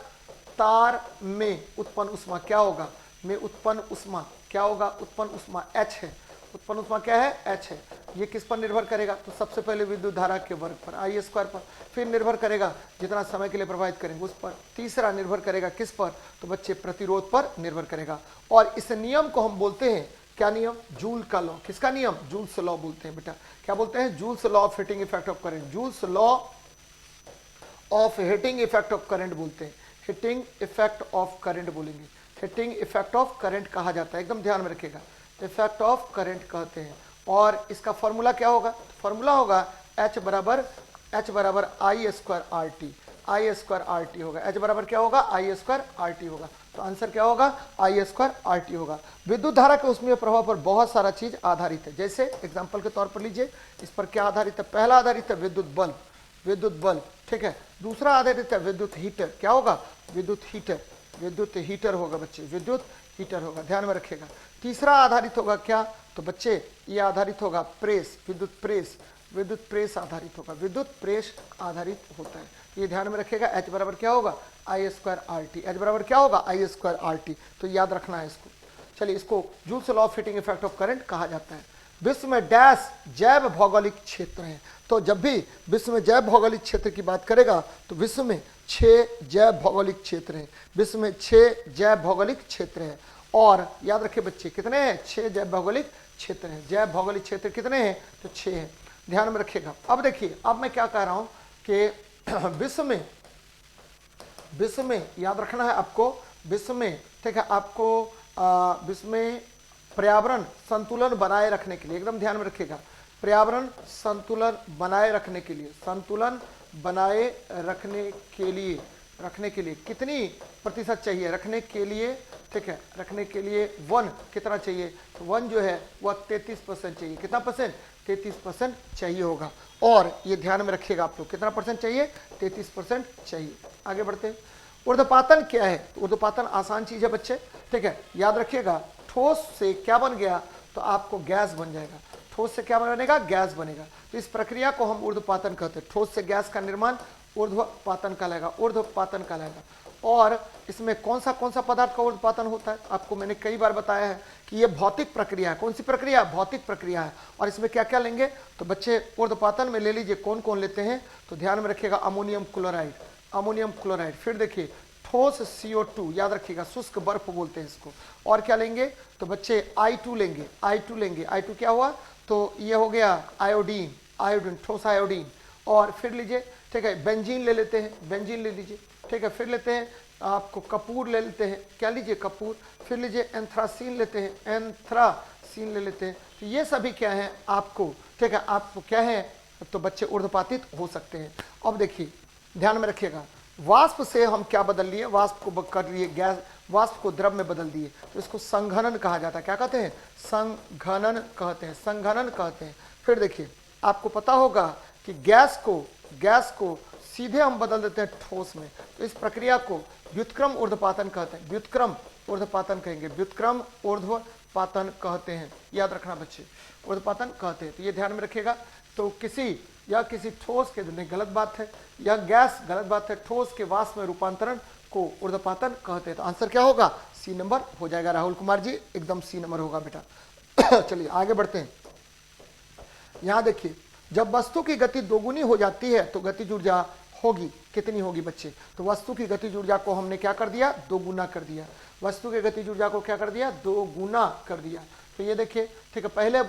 A: तार में उत्पन्न उष्मा क्या होगा, उत्पन्न उष्मा क्या होगा, उत्पन्न उष्मा H है। उत्पन्न उष्मा क्या है, H है। ये किस पर निर्भर करेगा, तो सबसे पहले विद्युत धारा के वर्ग पर, I² पर, फिर निर्भर करेगा जितना समय के लिए प्रभावित करेंगे उस पर, तीसरा निर्भर करेगा किस पर, तो बच्चे प्रतिरोध पर निर्भर करेगा। और इस नियम को हम बोलते हैं क्या नियम, जूल का लॉ। किसका नियम, जूल्स लॉ बोलते हैं बेटा। क्या बोलते हैं, joules law of heating effect of current, joules law of heating effect of current बोलते हैं, हीटिंग इफेक्ट ऑफ करंट बोलेंगे, हीटिंग इफेक्ट ऑफ करंट कहा जाता है। एकदम ध्यान में रखिएगा, इफेक्ट ऑफ करंट कहते हैं। और इसका फॉर्मूला क्या होगा, फॉर्मूला होगा H बराबर I² होगा। H बराबर क्या होगा, I² होगा। तो आंसर क्या होगा, I² होगा। विद्युत धारा के उसमें प्रभाव पर बहुत सारा चीज आधारित है। जैसे एग्जांपल के तौर पर लीजिए, इस पर क्या आधारित है, पहला आधारित है विद्युत बल्ब, ठीक है। दूसरा आधारित है विद्युत हीटर, क्या होगा, विद्युत हीटर होगा बच्चे, विद्युत हीटर होगा, ध्यान में रखिएगा। तीसरा आधारित होगा क्या, तो बच्चे ये आधारित होगा प्रेस, विद्युत प्रेस आधारित होगा, विद्युत प्रेस आधारित होता है। ये ध्यान में रखिएगा। H बराबर क्या होगा, I²RT, H बराबर क्या होगा, I²RT। तो याद रखना है इसको। चलिए इसको joules law of heating effect of current कहा जाता है। विश्व में डैश जैव भौगोलिक क्षेत्र हैं। तो जब भी विश्व में जैव भौगोलिक क्षेत्र की बात करेगा तो विश्व में 6 जैव भौगोलिक क्षेत्र हैं। विश्व में 6 जैव भौगोलिक क्षेत्र हैं। और याद रखिए बच्चे कितने हैं? 6 जैव भौगोलिक क्षेत्र हैं। जैव भौगोलिक क्षेत्र कितने हैं? तो 6 हैं, ध्यान में रखिएगा। अब देखिए, अब मैं क्या कह रहा हूं कि विश्व में याद रखना है आपको, विश्व में, ठीक है, आपको विश्व में पर्यावरण संतुलन बनाए रखने के लिए, एकदम ध्यान में रखिएगा, पर्यावरण संतुलन बनाए रखने के लिए, संतुलन बनाए रखने के लिए कितनी प्रतिशत चाहिए? रखने के लिए, ठीक है, रखने के लिए वन कितना चाहिए? तो वन जो है वह 33% चाहिए। कितना परसेंट? 33% चाहिए होगा। और ये ध्यान में रखिएगा आप लोग, कितना परसेंट चाहिए? 33% चाहिए। आगे बढ़ते हैं। ऊर्ध्वपातन क्या है? तो ऊर्ध्वपातन आसान चीज है बच्चे, ठीक है, याद रखिएगा। ठोस से क्या बन गया? तो आपको गैस बन जाएगा। ठोस से क्या बनेगा? गैस बनेगा। तो इस प्रक्रिया को हम ऊर्ध्वपातन कहते हैं। ठोस से गैस का निर्माण ऊर्ध्वपातन कहलाएगा, ऊर्ध्वपातन कहलाएगा। और इसमें कौन सा पदार्थ का ऊर्ध्वपातन होता है? आपको मैंने कई बार बताया है कि यह भौतिक प्रक्रिया है। कौन सी प्रक्रिया? भौतिक प्रक्रिया है। और इसमें क्या क्या लेंगे? तो बच्चे ऊर्ध्वपातन में ले लीजिए, कौन कौन लेते हैं तो ध्यान में रखिएगा, अमोनियम क्लोराइड, अमोनियम क्लोराइड। फिर देखिए ठोस CO2, याद रखिएगा, शुष्क बर्फ बोलते हैं इसको। और क्या लेंगे? तो बच्चे I2 लेंगे, I2 लेंगे। I2 क्या हुआ? तो ये हो गया आयोडीन, आयोडीन, ठोस आयोडीन। और फिर लीजिए, ठीक है, बेंजीन ले लेते हैं, बेंजीन ले लीजिए, ठीक है। फिर लेते हैं आपको कपूर ले लेते हैं, क्या लीजिए? कपूर। फिर लीजिए एंथ्रासीन लेते हैं, एंथ्रासीन ले लेते हैं। तो ये सभी क्या है आपको, ठीक है, आपको क्या है तो बच्चे ऊर्ध्वपातित हो सकते हैं। अब देखिए ध्यान में रखिएगा, वाष्प से हम क्या बदल लिए? वाष्प को कर लिए गैस, वाष्प को द्रव में बदल दिए, तो इसको संघनन कहा जाता है। क्या कहते हैं? संघनन कहते हैं, संघनन कहते हैं। फिर देखिए, आपको पता होगा कि गैस को सीधे हम बदल देते हैं ठोस में, तो इस प्रक्रिया को व्युत्क्रम ऊर्ध्वपातन कहते हैं। व्युत्क्रम ऊर्ध्वपातन कहेंगे, व्युत्क्रम ऊर्ध्वपातन कहते हैं, याद रखना बच्चे, ऊर्ध्वपातन कहते हैं। तो ये ध्यान में रखिएगा। तो किसी ठोस के, नहीं गलत बात है, या गैस गलत बात है, ठोस के वाष्प में रूपांतरण को ऊर्ध्वपातन कहते हैं। तो आंसर क्या होगा? C नंबर हो जाएगा राहुल कुमार जी, एकदम C नंबर होगा बेटा। चलिए आगे बढ़ते हैं। यहां देखिए, जब वस्तु की गति दोगुनी हो जाती है तो गतिज ऊर्जा होगी, कितनी होगी बच्चे? तो वस्तु की गतिज ऊर्जा को हमने क्या कर दिया? दोगुना कर दिया। वस्तु की गतिज ऊर्जा को क्या कर दिया? दोगुना कर दिया। तो ये देखिए, ठीक है, पहले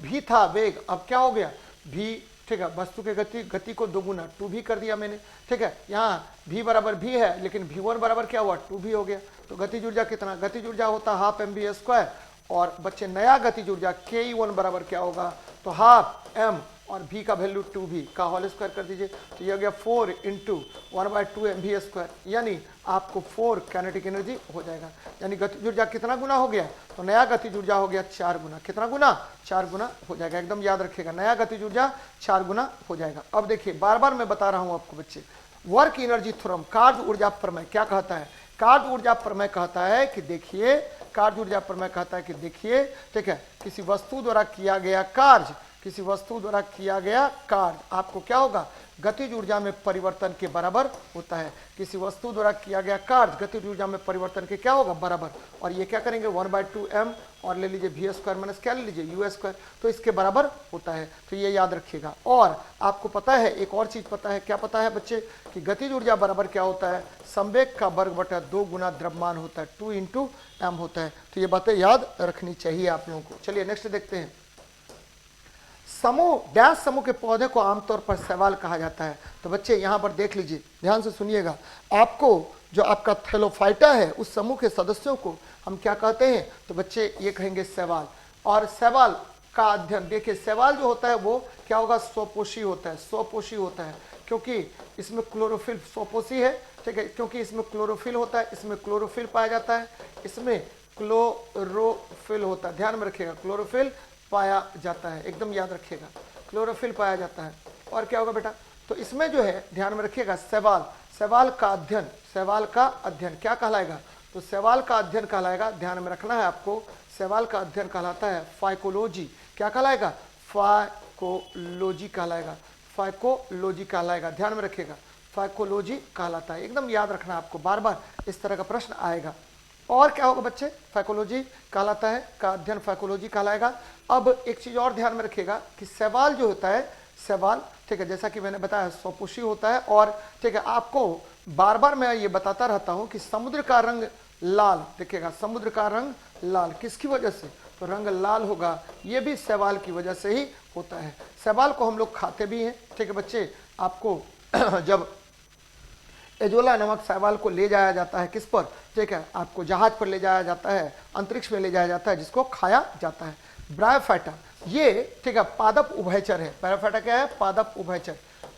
A: भी था वेग, अब क्या हो गया? भी, ठीक है, वस्तु के गति को दोगुना 2v कर दिया मैंने, ठीक है। यहाँ v बराबर v है, लेकिन v1 बराबर क्या हुआ? 2v हो गया। तो गतिज ऊर्जा कितना? गतिज ऊर्जा होता 12mv²। और बच्चे नया गतिज ऊर्जा Ke1 बराबर क्या होगा? तो 12m और v का वैल्यू 2v का होल स्क्वायर कर दीजिए, तो ये हो गया 4 × 1/2mv², यानी आपको 4 काइनेटिक एनर्जी हो जाएगा। यानी गतिज ऊर्जा कितना गुना हो गया? तो नया गतिज ऊर्जा हो गया 4 गुना। कितना गुना? 4 गुना हो जाएगा, एकदम याद रखिएगा, नया गतिज ऊर्जा 4 गुना हो जाएगा। अब देखिए, बार बार मैं बता रहा हूं आपको बच्चे, वर्क एनर्जी थ्योरम, कार्य ऊर्जा प्रमेय क्या कहता है? कार्य ऊर्जा प्रमेय कहता है कि देखिए, कार्य ऊर्जा प्रमेय कहता है कि देखिए, ठीक है, किसी वस्तु द्वारा किया गया कार्य, किसी वस्तु द्वारा किया गया कार्य आपको क्या होगा? गतिज ऊर्जा में परिवर्तन के बराबर होता है। किसी वस्तु द्वारा किया गया कार्य गतिज ऊर्जा में परिवर्तन के क्या होगा? बराबर। और ये क्या करेंगे? 1/2m और ले लीजिए v² माइनस क्या ले लीजिए? u², तो इसके बराबर होता है। तो ये याद रखिएगा। और आपको पता है, एक और चीज पता है, क्या पता है बच्चे? कि गतिज ऊर्जा बराबर क्या होता है? संवेग का वर्ग बटा 2 गुना द्रव्यमान होता है, 2 × m होता है। तो ये बातें याद रखनी चाहिए आप लोगों को। चलिए नेक्स्ट देखते हैं। समूह, डैश समूह के पौधे को आमतौर पर शैवाल कहा जाता है। तो बच्चे यहां पर देख लीजिए, ध्यान से सुनिएगा, आपको जो आपका थैलोफाइटा है उस समूह के सदस्यों को हम क्या कहते हैं? तो बच्चे ये कहेंगे शैवाल। और शैवाल का अध्ययन देखिए, शैवाल जो होता है वो क्या होगा? स्वपोषी होता है, स्वपोषी होता है, क्योंकि इसमें क्लोरोफिल, स्वपोषी है, ठीक है, क्योंकि इसमें क्लोरोफिल होता है, इसमें क्लोरोफिल पाया जाता है, इसमें क्लोरोफिल होता है, ध्यान में रखिएगा, क्लोरोफिल पाया जाता है, एकदम याद रखिएगा, क्लोरोफिल पाया जाता है। और क्या होगा बेटा? तो इसमें जो है ध्यान में रखिएगा, शैवाल, शैवाल का अध्ययन, शैवाल का अध्ययन क्या कहलाएगा? तो शैवाल का अध्ययन कहलाएगा, ध्यान में रखना है आपको, शैवाल का अध्ययन कहलाता है फाइकोलॉजी। क्या कहलाएगा? फाइकोलॉजी कहलाएगा, फाइकोलॉजी कहलाएगा, ध्यान में रखिएगा, फाइकोलॉजी कहलाता है, एकदम याद रखना आपको, बार बार इस तरह का प्रश्न आएगा। और क्या होगा बच्चे, फैकोलॉजी कहलाता है, का अध्ययन फैकोलॉजी कहलाएगा। अब एक चीज और ध्यान में रखिएगा कि शैवाल जो होता है, शैवाल, ठीक है, जैसा कि मैंने बताया स्वपोषी होता है। और ठीक है, आपको बार बार मैं ये बताता रहता हूं कि समुद्र का रंग लाल, देखिएगा समुद्र का रंग लाल किसकी वजह से, तो रंग लाल होगा, ये भी शैवाल की वजह से ही होता है। शैवाल को हम लोग खाते भी हैं, ठीक है बच्चे। आपको जब एजोला नामक शैवाल को ले जाया जाता है किस पर, ठीक है, आपको जहाज पर ले जाया जाता है, अंतरिक्ष में ले जाया जाता है, जिसको खाया जाता है। ब्रायोफाइटा ये, ठीक है, पादप उभयचर है। ब्रायोफाइटा क्या है, पादप उभयचर,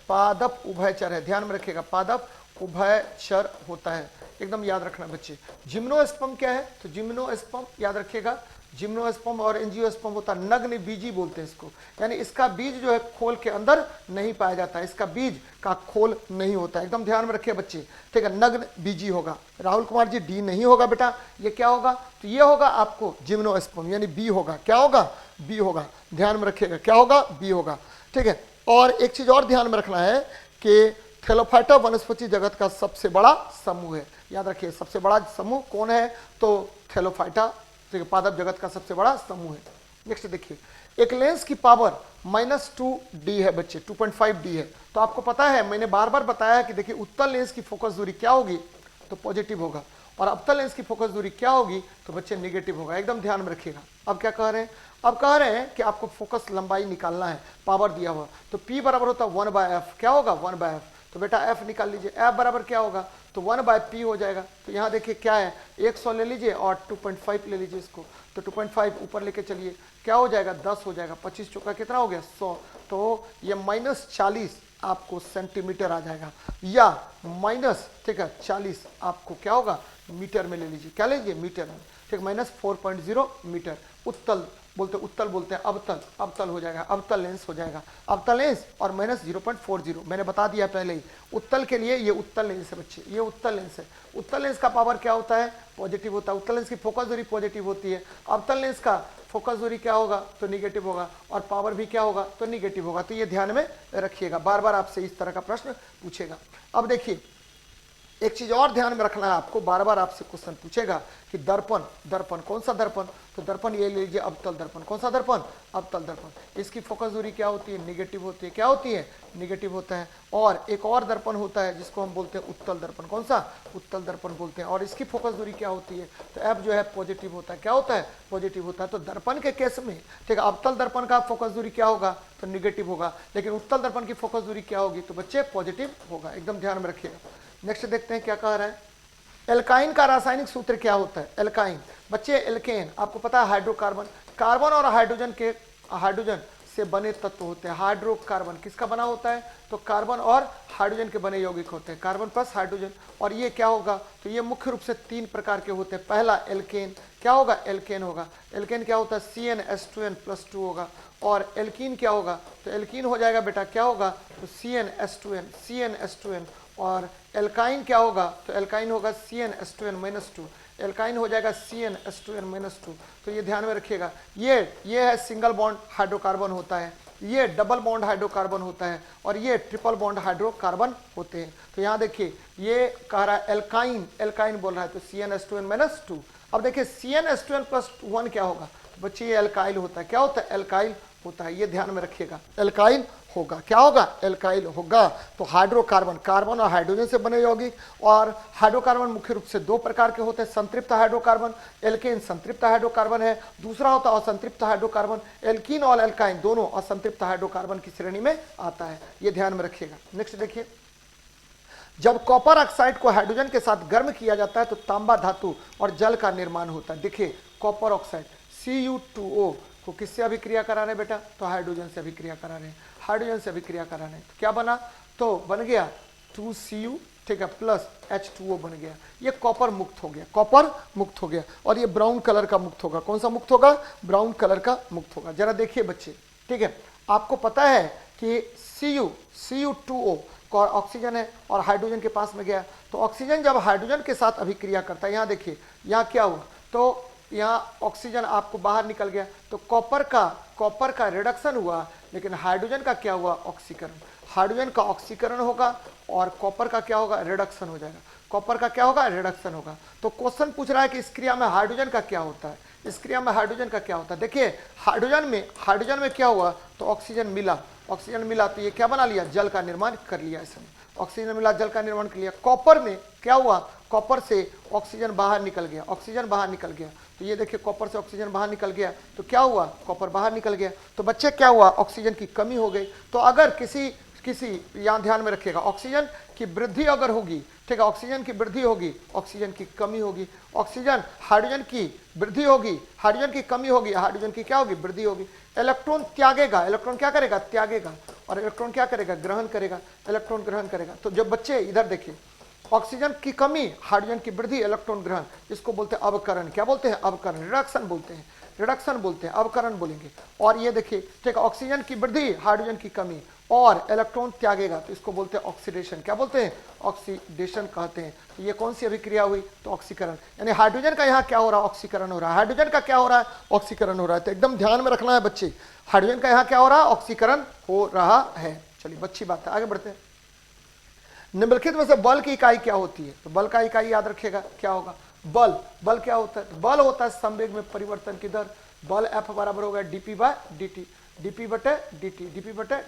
A: पादप उभयचर है, ध्यान में रखिएगा, पादप उभयचर होता है, एकदम याद रखना बच्चे। जिम्नोस्पर्म क्या है, तो जिम्नोस्पर्म याद रखिएगा, जिम्नोस्पर्म और एंजियोस्पर्म होता है, नग्न बीजी बोलते हैं इसको, यानी इसका बीज जो है खोल के अंदर नहीं पाया जाता है, इसका बीज का खोल नहीं होता है, एकदम ध्यान में रखिए बच्चे, ठीक है, नग्न बीजी होगा। राहुल कुमार जी डी नहीं होगा बेटा, ये क्या होगा, तो ये होगा आपको जिम्नोस्पर्म, यानी बी होगा, क्या होगा, बी होगा, ध्यान में रखिएगा, क्या होगा, बी होगा, ठीक है। और एक चीज और ध्यान में रखना है कि थैलोफाइटा वनस्पति जगत का सबसे बड़ा समूह है, याद रखिए सबसे बड़ा समूह कौन है, तो थैलोफाइटा, ठीक है, पादप जगत का सबसे बड़ा समूह है। नेक्स्ट देखिए, एक लेंस की पावर -2d है बच्चे, 2.5d है। तो आपको पता है, मैंने बार बार बताया कि देखिए उत्तल लेंस की फोकस दूरी क्या होगी, तो पॉजिटिव होगा, और अवतल लेंस की फोकस दूरी क्या होगी, तो बच्चे नेगेटिव होगा, एकदम ध्यान में रखिएगा। अब क्या कह रहे हैं, अब कह रहे हैं कि आपको फोकस लंबाई निकालना है, पावर दिया हुआ, तो P बराबर होता है 1/f, क्या होगा 1/f, तो बेटा f निकाल लीजिए, f बराबर क्या होगा, तो 1/p हो जाएगा। तो यहाँ देखिए क्या है, 100 ले लीजिए और 2.5 ले लीजिए इसको, तो 2.5 ऊपर लेके चलिए, क्या हो जाएगा 10 हो जाएगा, 25 चौका कितना हो गया 100, तो ये -40 आपको सेंटीमीटर आ जाएगा, या माइनस, ठीक है, 40 आपको क्या होगा मीटर में ले लीजिए, क्या लीजिए मीटर में, ठीक, -4.0 मीटर। उत्तल बोलते हैं अवतल, अवतल हो जाएगा, अवतल लेंस हो जाएगा, अवतल लेंस और -0.40, मैंने बता दिया पहले ही, उत्तल के लिए ये उत्तल लेंस है बच्चे, ये उत्तल लेंस है। उत्तल लेंस का पावर क्या होता है, पॉजिटिव होता है, उत्तल लेंस की फोकस दूरी पॉजिटिव होती है, अवतल लेंस का फोकस दूरी क्या होगा, तो निगेटिव होगा, और पावर भी क्या होगा, तो निगेटिव होगा। तो ये ध्यान में रखिएगा, बार बार आपसे इस तरह का प्रश्न पूछेगा। अब देखिए एक चीज और ध्यान में रखना है आपको, बार बार आपसे क्वेश्चन पूछेगा कि दर्पण, दर्पण कौन सा दर्पण, तो दर्पण ये ले लीजिए अवतल दर्पण, कौन सा दर्पण, अवतल दर्पण, इसकी फोकस दूरी क्या होती है, निगेटिव होती है, क्या होती है, निगेटिव होता है। और एक और दर्पण होता है जिसको हम बोलते हैं उत्तल दर्पण, कौन सा, उत्तल दर्पण बोलते हैं, और इसकी फोकस दूरी क्या होती है, तो एफ जो है पॉजिटिव होता है, क्या होता है, पॉजिटिव होता है। तो दर्पण के केस में, ठीक है, अवतल दर्पण का फोकस दूरी क्या होगा, तो निगेटिव होगा, लेकिन उत्तल दर्पण की फोकस दूरी क्या होगी, तो बच्चे पॉजिटिव होगा, एकदम ध्यान में रखिएगा। नेक्स्ट देखते हैं क्या कह रहा है, एल्काइन का रासायनिक सूत्र क्या होता है, एल्काइन बच्चे, एल्केन आपको पता है हाइड्रोकार्बन, कार्बन और हाइड्रोजन के, हाइड्रोजन से बने तत्व होते हैं। हाइड्रोकार्बन किसका बना होता है, तो कार्बन और हाइड्रोजन के बने यौगिक होते हैं, कार्बन प्लस हाइड्रोजन। और ये क्या होगा, तो ये मुख्य रूप से 3 प्रकार के होते हैं। पहला एल्केन, क्या होगा, एल्केन होगा, एल्केन क्या होता है, CnH2n+2 होगा। और एल्कीन क्या होगा, तो एल्कीन हो जाएगा बेटा, क्या होगा, तो CnH2n। और एल्काइन क्या होगा, तो एल्काइन होगा CnH2n-2, एल्काइन हो जाएगा CnH2n-2। तो ये ध्यान में रखिएगा, ये है सिंगल बॉन्ड हाइड्रोकार्बन होता है, ये डबल बॉन्ड हाइड्रोकार्बन होता है, और ये ट्रिपल बॉन्ड हाइड्रोकार्बन होते हैं। तो यहाँ देखिए ये कह रहा है एल्काइन, एल्काइन बोल रहा है, तो CnH2n-2। अब देखिए CnH2n+1 क्या होगा, तो बच्चे ये एल्काइल होता है, क्या होता है, एल्काइल होता है, ये ध्यान में रखिएगा, एल्काइल होगा, क्या होगा, एल्काइल होगा। तो हाइड्रोकार्बन, कार्बन और हाइड्रोजन से बने यौगिक, और हाइड्रोकार्बन मुख्य रूप से 2 प्रकार के होते हैं, संतृप्त हाइड्रोकार्बन, एल्केन संतृप्त हाइड्रोकार्बन है, दूसरा होता है असंतृप्त हाइड्रोकार्बन। एल्कीन और एल्काइन दोनों असंतृप्त हाइड्रोकार्बन की श्रेणी में आता है, ये ध्यान में रखिएगा। नेक्स्ट देखिए, जब कॉपर ऑक्साइड को हाइड्रोजन के साथ गर्म किया जाता है तो तांबा धातु और जल का निर्माण होता है। देखिए कॉपर ऑक्साइड Cu2O को किससे अभिक्रिया करा रहे हैं बेटा, तो हाइड्रोजन से अभिक्रिया करा रहे हैं, हाइड्रोजन से अभिक्रिया करा रहे हैं, तो क्या बना, तो बन गया 2Cu, ठीक है, प्लस H2O बन गया। ये कॉपर मुक्त हो गया, कॉपर मुक्त हो गया, और ये ब्राउन कलर का मुक्त होगा, कौन सा मुक्त होगा, ब्राउन कलर का मुक्त होगा। जरा देखिए बच्चे, ठीक है, आपको पता है कि Cu2O और ऑक्सीजन है और हाइड्रोजन के पास में गया, तो ऑक्सीजन जब हाइड्रोजन के साथ अभिक्रिया करता है, यहाँ देखिए यहाँ क्या हुआ, तो यहाँ ऑक्सीजन आपको बाहर निकल गया, तो कॉपर का रिडक्शन हुआ, लेकिन हाइड्रोजन का क्या हुआ, ऑक्सीकरण, हाइड्रोजन का ऑक्सीकरण होगा और कॉपर का क्या होगा, रिडक्शन हो जाएगा। कॉपर का क्या होगा, रिडक्शन होगा। तो क्वेश्चन पूछ रहा है कि इस क्रिया में हाइड्रोजन का क्या होता है, इस क्रिया में हाइड्रोजन का क्या होता है। देखिए हाइड्रोजन में क्या हुआ, तो ऑक्सीजन मिला तो ये क्या बना लिया, जल का निर्माण कर लिया इसने, ऑक्सीजन मिला जल का निर्माण कर लिया। कॉपर में क्या हुआ, कॉपर से ऑक्सीजन बाहर निकल गया, तो ये देखिए कॉपर से ऑक्सीजन बाहर निकल गया, तो क्या हुआ, कॉपर बाहर निकल गया, तो बच्चे क्या हुआ, ऑक्सीजन की कमी हो गई। तो अगर किसी यहाँ ध्यान में रखिएगा, ऑक्सीजन की वृद्धि अगर होगी, ठीक है, ऑक्सीजन की वृद्धि होगी, ऑक्सीजन की कमी होगी, हाइड्रोजन की वृद्धि होगी, हाइड्रोजन की कमी होगी, हाइड्रोजन की क्या होगी, वृद्धि होगी। इलेक्ट्रॉन त्यागेगा, इलेक्ट्रॉन क्या करेगा, त्यागेगा, और इलेक्ट्रॉन क्या करेगा, ग्रहण करेगा, इलेक्ट्रॉन ग्रहण करेगा। तो जब बच्चे इधर देखिए, ऑक्सीजन की कमी, हाइड्रोजन की वृद्धि, इलेक्ट्रॉन ग्रहण, इसको बोलते हैं अवकरण। क्या बोलते हैं, अवकरण, रिडक्शन बोलते हैं, अवकरण बोलेंगे। और ये देखिए, ठीक है, ऑक्सीजन की वृद्धि, हाइड्रोजन की कमी और इलेक्ट्रॉन त्यागेगा, तो इसको बोलते हैं ऑक्सीडेशन। क्या बोलते हैं, ऑक्सीडेशन कहते हैं। तो ये कौन सी अभिक्रिया हुई, तो ऑक्सीकरण, यानी हाइड्रोजन का यहाँ क्या हो रहा है, ऑक्सीकरण हो रहा है, हाइड्रोजन का क्या हो रहा है, ऑक्सीकरण हो रहा है। तो एकदम ध्यान में रखना है बच्चे, हाइड्रोजन का यहाँ क्या हो रहा है, ऑक्सीकरण हो रहा है। चलिए अच्छी बात है, आगे बढ़ते हैं। निम्नलिखित में से बल की इकाई क्या होती है, तो बल का इकाई याद रखिएगा क्या होगा, बल क्या होता है, बल होता है संवेग में परिवर्तन की दर। बल F बराबर होगा dp बटे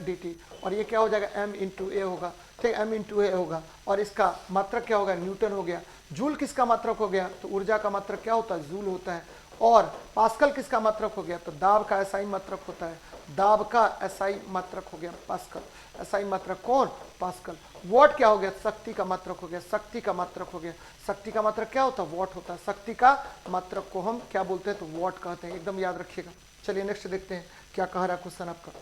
A: dt, और ये क्या हो जाएगा, m इंटू ए होगा, ठीक है, m इंटू ए होगा। और इसका मात्रक क्या होगा, न्यूटन हो गया। जूल किसका मात्रक हो गया, तो ऊर्जा का मात्रक क्या होता है, जूल होता है। और पास्कल किसका मात्रक हो गया, तो दाब का एसआई मात्रक होता है, दाब का एसआई मात्रक हो गया पास्कल, एसआई मात्रक कौन, पास्कल। वॉट क्या हो गया, शक्ति का मात्रक हो गया, शक्ति का मात्रक हो गया, शक्ति का मात्रक क्या होता है, वॉट होता है, शक्ति का मात्रक को हम क्या बोलते हैं, तो वॉट कहते हैं, एकदम याद रखिएगा। चलिए नेक्स्ट देखते हैं क्या कह रहा है क्वेश्चन आपका,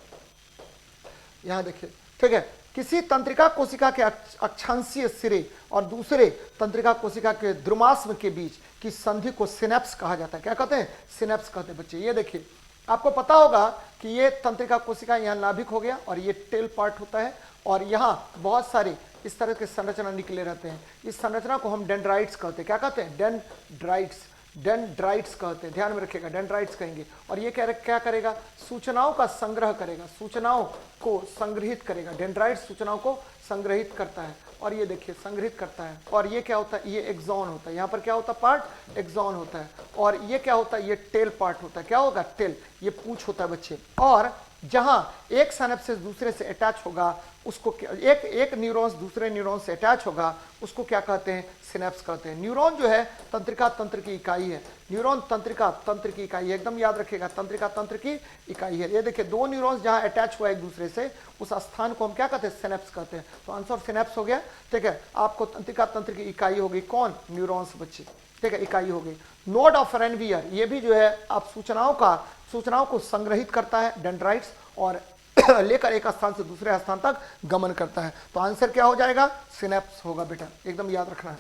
A: यहां देखिए, ठीक है, किसी तंत्रिका कोशिका के अक्षांशीय सिरे और दूसरे तंत्रिका कोशिका के द्रुमास्म के बीच की संधि को सिनेप्स कहा जाता है। क्या कहते हैं, सिनेप्स कहते हैं बच्चे। ये देखिए आपको पता होगा कि ये तंत्रिका कोशिका यहाँ नाभिक हो गया और ये टेल पार्ट होता है, और यहाँ बहुत सारे इस तरह के संरचना निकले रहते हैं। इस संरचना को हम डेंड्राइट्स कहते हैं। क्या कहते हैं, डेंड्राइट्स कहते हैं, ध्यान में रखिएगा, डेंड्राइट्स कहेंगे। और ये क्या करेगा, सूचनाओं का संग्रह करेगा, सूचनाओं को संग्रहित करेगा। डेंड्राइट्स सूचनाओं को संग्रहित करता है, और ये देखिए संग्रहित करता है। और ये क्या होता है, ये एक्सॉन होता है, यहाँ पर क्या होता है, पार्ट एक्सॉन होता है। और ये क्या होता है, ये टेल पार्ट होता है। क्या होगा, टेल, ये पूंछ होता है बच्चे। और जहां एक सिनेप्सिस दूसरे से अटैच होगा उसको एक न्यूरॉन्स दूसरे न्यूरॉन से अटैच होगा, उसको क्या कहते हैं, सिनेप्स कहते हैं। न्यूरॉन जो है तंत्रिका तंत्र की इकाई है, न्यूरॉन तंत्रिका तंत्र की इकाई है, एकदम याद रखिएगा, तंत्रिका तंत्र की इकाई है। ये देखिए दो न्यूरॉन्स जहां अटैच हुआ एक दूसरे से, उस स्थान को हम क्या कहते हैं, सिनेप्स कहते हैं। तो आंसर सिनेप्स हो गया, ठीक है। आपको तंत्रिका तंत्र की इकाई होगी कौन, न्यूरॉन्स बच्चे, ठीक है, इकाई हो गई। नोड ऑफ रेनवियर, ये भी जो है आप सूचनाओं को संग्रहित करता है डेंड्राइट्स, और लेकर एक स्थान से दूसरे स्थान तक गमन करता है। तो आंसर क्या हो जाएगा, सिनेप्स होगा बेटा, एकदम याद रखना है।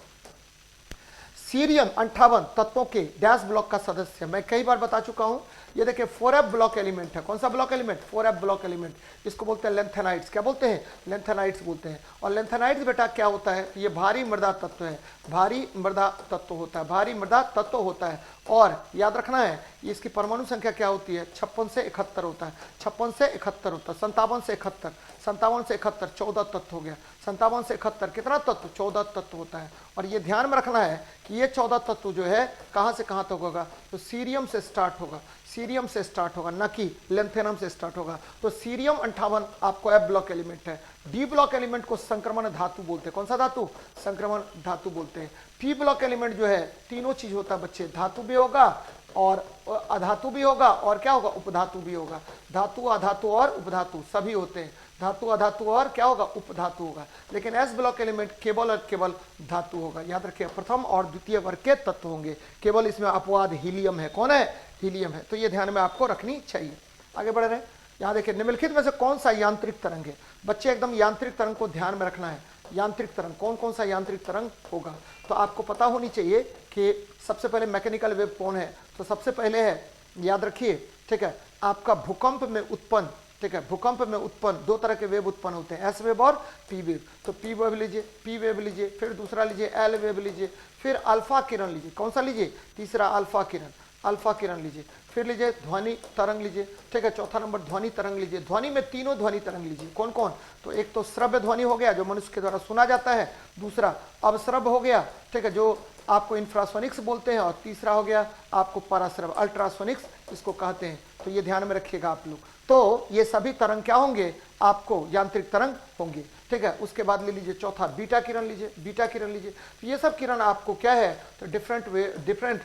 A: सीरियम 58 तत्वों के डैश ब्लॉक का सदस्य, मैं कई बार बता चुका हूं। ये देखिए 4f ब्लॉक एलिमेंट है। कौन सा block element, 4f block element. इसको बोलते हैं लेंथेनाइट्स। क्या बोलते हैं, लेंथेनाइट्स बोलते हैं। और लेंथेनाइट्स बेटा क्या होता है, ये भारी मृदा तत्व है, भारी मृदा तत्व होता है, भारी मृदा तत्व होता है। और याद रखना है इसकी परमाणु संख्या क्या होती है, 56 से 71 होता है, 56 से 71 होता है, 57 से 71, 57 से 71, 14 तत्व हो गया। 57 से 71 कितना तत्व, 14 तत्व होता है। और ये ध्यान में रखना है कि ये 14 तत्व जो है कहां से कहां तक होगा, तो सीरियम से स्टार्ट होगा, सीरियम से स्टार्ट होगा, न कि लेंथेनम से स्टार्ट होगा। तो सीरियम 58 आपको एफ ब्लॉक एलिमेंट है। डी ब्लॉक एलिमेंट को संक्रमण धातु बोलते हैं। कौन सा धातु, संक्रमण धातु बोलते हैं। पी ब्लॉक एलिमेंट जो है तीनों चीज होता है बच्चे, धातु भी होगा और अधातु भी होगा, और क्या होगा, उपधातु भी होगा। धातु, अधातु और उपधातु सभी होते हैं, धातु, अधातु और क्या होगा, उपधातु होगा। लेकिन एस ब्लॉक एलिमेंट केवल और केवल धातु होगा। याद रखिए प्रथम और द्वितीय वर्ग के तत्व होंगे, केवल इसमें अपवाद हीलियम है। कौन है, हीलियम है। तो ये ध्यान में आपको रखनी चाहिए। आगे बढ़ रहे हैं, यहाँ देखिए निम्नलिखित में से कौन सा यांत्रिक तरंग है, बच्चे एकदम यांत्रिक तरंग को ध्यान में रखना है। यांत्रिक तरंग कौन कौन सा यांत्रिक तरंग होगा, तो आपको पता होनी चाहिए कि सबसे पहले मैकेनिकल वेव कौन है। तो सबसे पहले है, याद रखिए, ठीक है, आपका भूकंप में उत्पन्न, ठीक है, भूकंप में उत्पन्न दो तरह के वेव उत्पन्न होते हैं, एस वेव और पी वेव। तो पी वेव लीजिए, पी वेव लीजिए, फिर दूसरा लीजिए एल वेव लीजिए, फिर अल्फा किरण लीजिए। कौन सा लीजिए, तीसरा अल्फा किरण। अल्फा किरण लीजिए, फिर लीजिए ध्वनि तरंग लीजिए, ठीक है। चौथा नंबर ध्वनि तरंग लीजिए। ध्वनि में तीनों ध्वनि तरंग लीजिए। कौन कौन? तो एक तो श्रव्य ध्वनि हो गया जो मनुष्य के द्वारा सुना जाता है, दूसरा अवश्रव्य हो गया, ठीक है, जो आपको इंफ्रासोनिक्स बोलते हैं, और तीसरा हो गया आपको पराश्रव्य अल्ट्रासोनिक्स इसको कहते हैं। तो ये ध्यान में रखिएगा आप लोग। तो ये सभी तरंग क्या होंगे? आपको यांत्रिक तरंग होंगे, ठीक है। उसके बाद ले लीजिए चौथा बीटा किरण लीजिए, बीटा किरण लीजिए। तो ये सब किरण आपको क्या है? तो डिफरेंट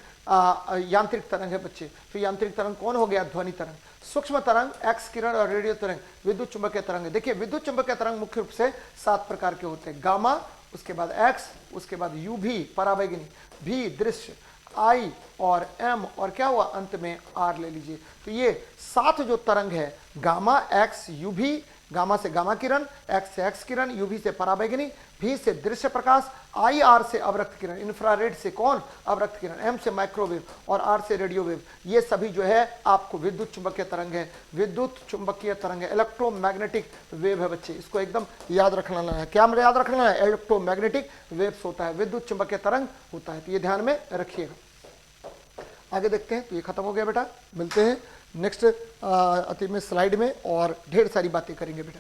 A: यांत्रिक तरंग है बच्चे। तो यांत्रिक तरंग कौन हो गया? ध्वनि तरंग। सूक्ष्म तरंग एक्स किरण और रेडियो तरंग विद्युत चुंबकीय तरंग है। देखिए विद्युत चुंबकीय तरंग मुख्य रूप से 7 प्रकार के होते हैं। गामा, उसके बाद एक्स, उसके बाद यू भी परावैगनी, भी दृश्य, आई और एम, और क्या हुआ अंत में आर ले लीजिए। तो ये 7 जो तरंग है, गामा, एक्स, यू भी, गामा से गामा किरण, एक्स से एक्स किरण, यूवी से परावैगनी, भी से दृश्य प्रकाश, आई आर से अवरक्त किरण, इंफ्रारेड से कौन? अवरक्त किरण, एम से माइक्रोवेव और आर से रेडियो वेव। ये सभी जो है आपको विद्युत चुंबकीय तरंग है। विद्युत चुंबकीय तरंग है, इलेक्ट्रोमैग्नेटिक वेव है बच्चे, इसको एकदम याद रखना है। क्या याद रखना है? इलेक्ट्रोमैग्नेटिक वेव्स होता है, विद्युत चुंबकीय तरंग होता है। तो ये ध्यान में रखिएगा। आगे देखते हैं। तो ये खत्म हो गया बेटा, मिलते हैं नेक्स्ट अति में स्लाइड में और ढेर सारी बातें करेंगे बेटा।